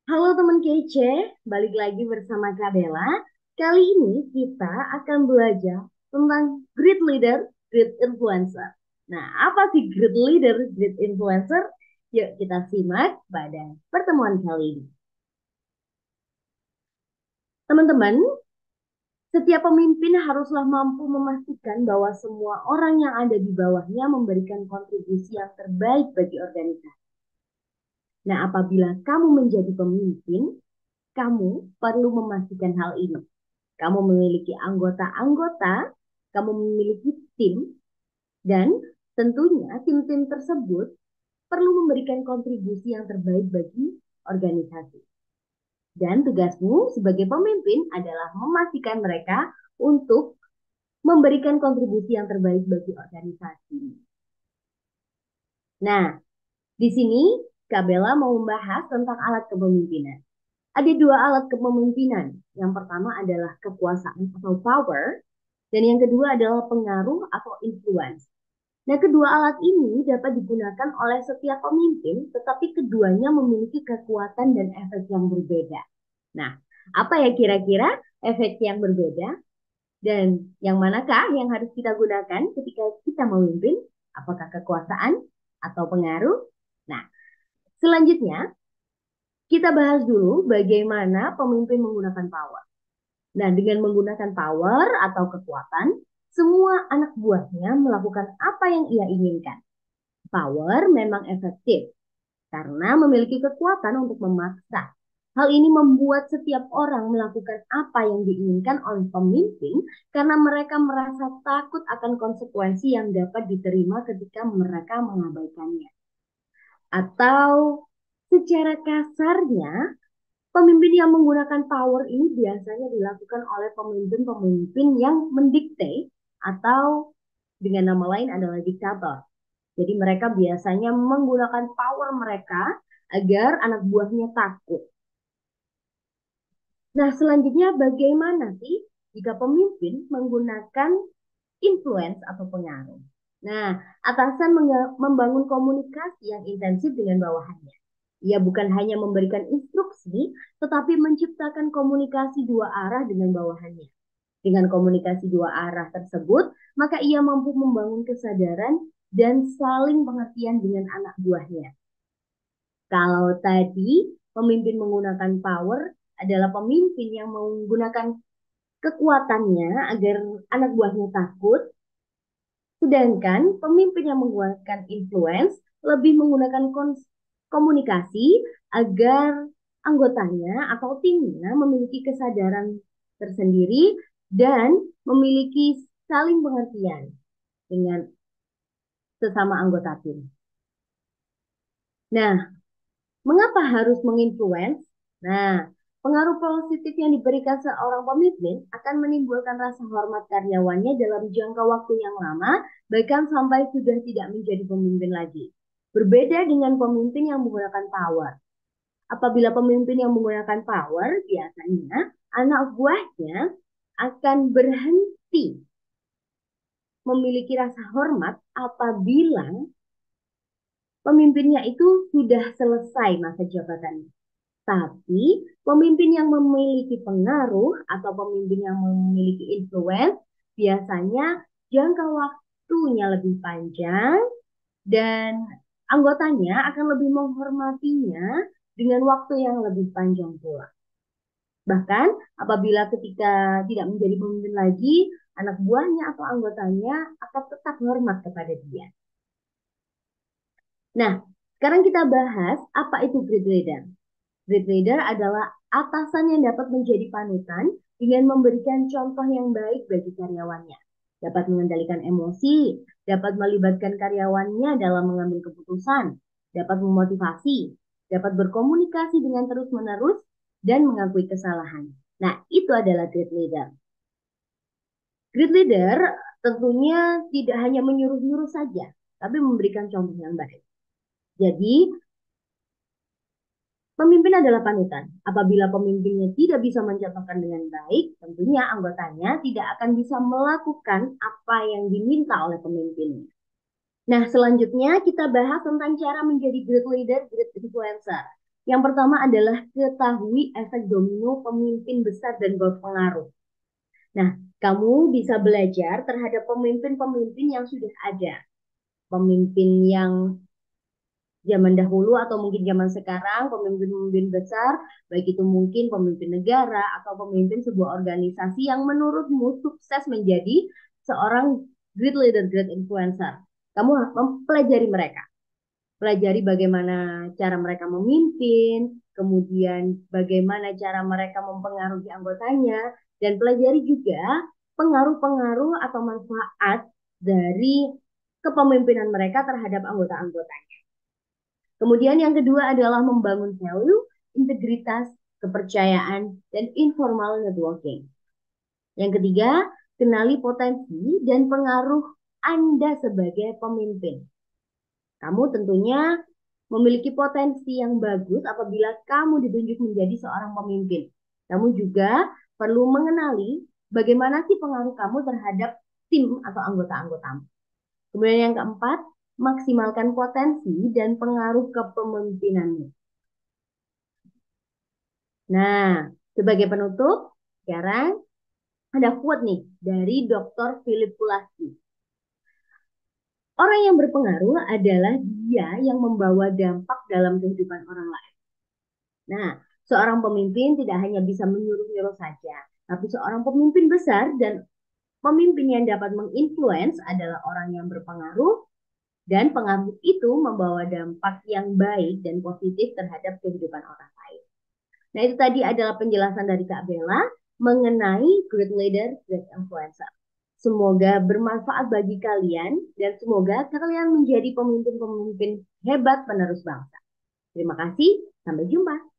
Halo teman kece, balik lagi bersama Kak Bella. Kali ini kita akan belajar tentang great leader, great influencer. Nah, apa sih great leader, great influencer? Yuk kita simak pada pertemuan kali ini. Teman-teman, setiap pemimpin haruslah mampu memastikan bahwa semua orang yang ada di bawahnya memberikan kontribusi yang terbaik bagi organisasi. Nah, apabila kamu menjadi pemimpin, kamu perlu memastikan hal ini. Kamu memiliki anggota-anggota, kamu memiliki tim, dan tentunya tim-tim tersebut perlu memberikan kontribusi yang terbaik bagi organisasi. Dan tugasmu sebagai pemimpin adalah memastikan mereka untuk memberikan kontribusi yang terbaik bagi organisasi. Nah, di sini Kak Bella mau membahas tentang alat kepemimpinan. Ada dua alat kepemimpinan. Yang pertama adalah kekuasaan atau power, dan yang kedua adalah pengaruh atau influence. Nah, kedua alat ini dapat digunakan oleh setiap pemimpin, tetapi keduanya memiliki kekuatan dan efek yang berbeda. Nah, apa ya kira-kira efek yang berbeda dan yang manakah yang harus kita gunakan ketika kita memimpin? Apakah kekuasaan atau pengaruh? Nah, selanjutnya kita bahas dulu bagaimana pemimpin menggunakan power. Nah, dengan menggunakan power atau kekuatan, semua anak buahnya melakukan apa yang ia inginkan. Power memang efektif karena memiliki kekuatan untuk memaksa. Hal ini membuat setiap orang melakukan apa yang diinginkan oleh pemimpin karena mereka merasa takut akan konsekuensi yang dapat diterima ketika mereka mengabaikannya. Atau secara kasarnya, pemimpin yang menggunakan power ini biasanya dilakukan oleh pemimpin-pemimpin yang mendikte atau dengan nama lain adalah diktator. Jadi mereka biasanya menggunakan power mereka agar anak buahnya takut. Nah, selanjutnya bagaimana sih jika pemimpin menggunakan influence atau pengaruh? Nah, atasan membangun komunikasi yang intensif dengan bawahannya. Ia bukan hanya memberikan instruksi, tetapi menciptakan komunikasi dua arah dengan bawahannya. Dengan komunikasi dua arah tersebut, maka ia mampu membangun kesadaran dan saling pengertian dengan anak buahnya. Kalau tadi pemimpin menggunakan power adalah pemimpin yang menggunakan kekuatannya agar anak buahnya takut, sedangkan pemimpin yang menggunakan influence lebih menggunakan komunikasi agar anggotanya atau timnya memiliki kesadaran tersendiri dan memiliki saling pengertian dengan sesama anggota tim. Nah, mengapa harus menginfluence? Nah, pengaruh positif yang diberikan seorang pemimpin akan menimbulkan rasa hormat karyawannya dalam jangka waktu yang lama, bahkan sampai sudah tidak menjadi pemimpin lagi. Berbeda dengan pemimpin yang menggunakan power. Apabila pemimpin yang menggunakan power, biasanya anak buahnya akan berhenti memiliki rasa hormat apabila pemimpinnya itu sudah selesai masa jabatannya. Tapi pemimpin yang memiliki pengaruh atau pemimpin yang memiliki influence biasanya jangka waktunya lebih panjang dan anggotanya akan lebih menghormatinya dengan waktu yang lebih panjang pula. Bahkan apabila ketika tidak menjadi pemimpin lagi, anak buahnya atau anggotanya akan tetap hormat kepada dia. Nah, sekarang kita bahas apa itu great leader. Great leader adalah atasan yang dapat menjadi panutan dengan memberikan contoh yang baik bagi karyawannya. Dapat mengendalikan emosi, dapat melibatkan karyawannya dalam mengambil keputusan, dapat memotivasi, dapat berkomunikasi dengan terus-menerus, dan mengakui kesalahan. Nah, itu adalah great leader. Great leader tentunya tidak hanya menyuruh-nyuruh saja, tapi memberikan contoh yang baik. Jadi, pemimpin adalah panutan. Apabila pemimpinnya tidak bisa mencontohkan dengan baik, tentunya anggotanya tidak akan bisa melakukan apa yang diminta oleh pemimpinnya. Nah, selanjutnya kita bahas tentang cara menjadi great leader, great influencer. Yang pertama adalah ketahui efek domino pemimpin besar dan berpengaruh. Nah, kamu bisa belajar terhadap pemimpin-pemimpin yang sudah ada. Pemimpin yang zaman dahulu atau mungkin zaman sekarang, pemimpin-pemimpin besar, baik itu mungkin pemimpin negara atau pemimpin sebuah organisasi yang menurutmu sukses menjadi seorang great leader, great influencer. Kamu harus mempelajari mereka. Pelajari bagaimana cara mereka memimpin, kemudian bagaimana cara mereka mempengaruhi anggotanya, dan pelajari juga pengaruh-pengaruh atau manfaat dari kepemimpinan mereka terhadap anggota-anggotanya. Kemudian yang kedua adalah membangun value, integritas, kepercayaan, dan informal networking. Yang ketiga, kenali potensi dan pengaruh Anda sebagai pemimpin. Kamu tentunya memiliki potensi yang bagus apabila kamu ditunjuk menjadi seorang pemimpin. Kamu juga perlu mengenali bagaimana sih pengaruh kamu terhadap tim atau anggota-anggotamu. Kemudian yang keempat, maksimalkan potensi dan pengaruh kepemimpinanmu. Nah, sebagai penutup, sekarang ada quote nih dari Dr. Philip Pulaski. Orang yang berpengaruh adalah dia yang membawa dampak dalam kehidupan orang lain. Nah, seorang pemimpin tidak hanya bisa menyuruh-nyuruh saja, tapi seorang pemimpin besar dan pemimpin yang dapat menginfluence adalah orang yang berpengaruh dan pengaruh itu membawa dampak yang baik dan positif terhadap kehidupan orang lain. Nah, itu tadi adalah penjelasan dari Kak Bella mengenai great leader, great influencer. Semoga bermanfaat bagi kalian dan semoga kalian menjadi pemimpin-pemimpin hebat penerus bangsa. Terima kasih, sampai jumpa.